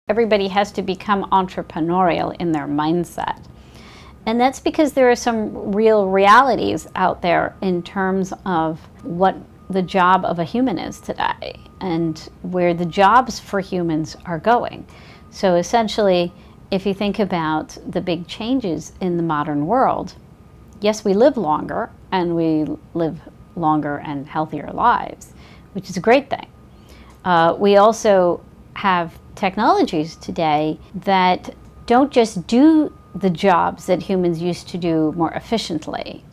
Everybody has to become entrepreneurial in their mindset. And that's because there are some real realities out there in terms of what the job of a human is today and where the jobs for humans are going. So essentially, if you think about the big changes in the modern world, yes, we live longer and we live longer and healthier lives, which is a great thing. We also have technologies today that don't just do the jobs that humans used to do more efficiently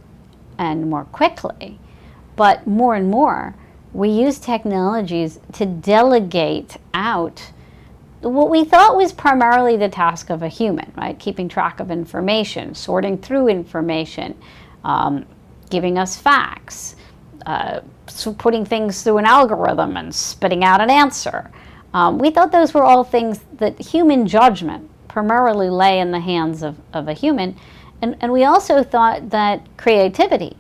and more quickly, but more and more we use technologies to delegate out what we thought was primarily the task of a human, right? Keeping track of information, sorting through information, giving us facts, so putting things through an algorithm and spitting out an answer. We thought those were all things that human judgment primarily lay in the hands of a human. And we also thought that creativity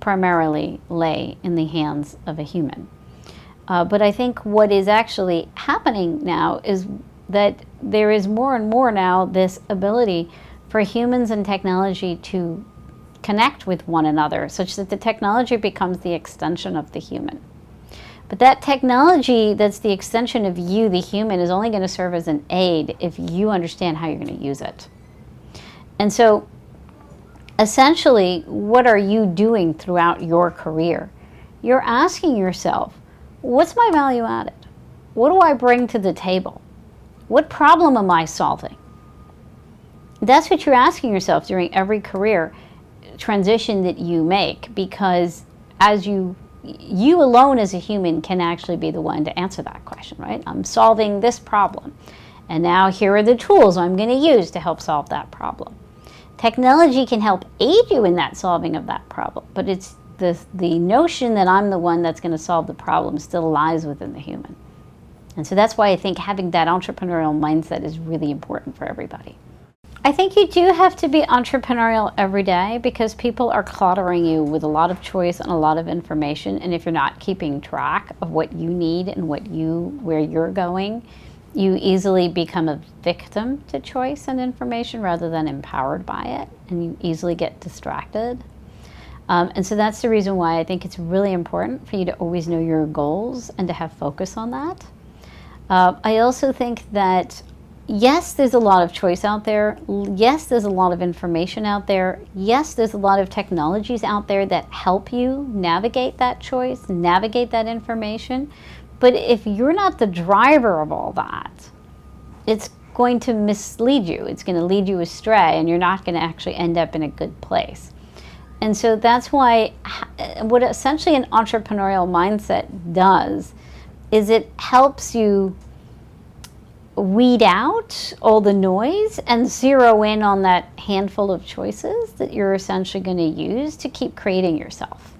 primarily lay in the hands of a human. But I think what is actually happening now is that there is more and more now this ability for humans and technology to connect with one another such that the technology becomes the extension of the human. But that technology that's the extension of you, the human, is only going to serve as an aid if you understand how you're going to use it. And so essentially, what are you doing throughout your career? You're asking yourself, what's my value added? What do I bring to the table? What problem am I solving? That's what you're asking yourself during every career transition that you make, because as you alone as a human can actually be the one to answer that question, right? I'm solving this problem, and now here are the tools I'm going to use to help solve that problem. Technology can help aid you in that solving of that problem, but it's the notion that I'm the one that's going to solve the problem still lies within the human. And so that's why I think having that entrepreneurial mindset is really important for everybody. I think you do have to be entrepreneurial every day because people are cluttering you with a lot of choice and a lot of information. And if you're not keeping track of what you need and where you're going, you easily become a victim to choice and information rather than empowered by it, and you easily get distracted. And so that's the reason why I think it's really important for you to always know your goals and to have focus on that. I also think that yes, there's a lot of choice out there. Yes, there's a lot of information out there. Yes, there's a lot of technologies out there that help you navigate that choice, navigate that information. But if you're not the driver of all that, it's going to mislead you. It's going to lead you astray, and you're not going to actually end up in a good place. And so that's why what essentially an entrepreneurial mindset does is it helps you weed out all the noise and zero in on that handful of choices that you're essentially going to use to keep creating yourself.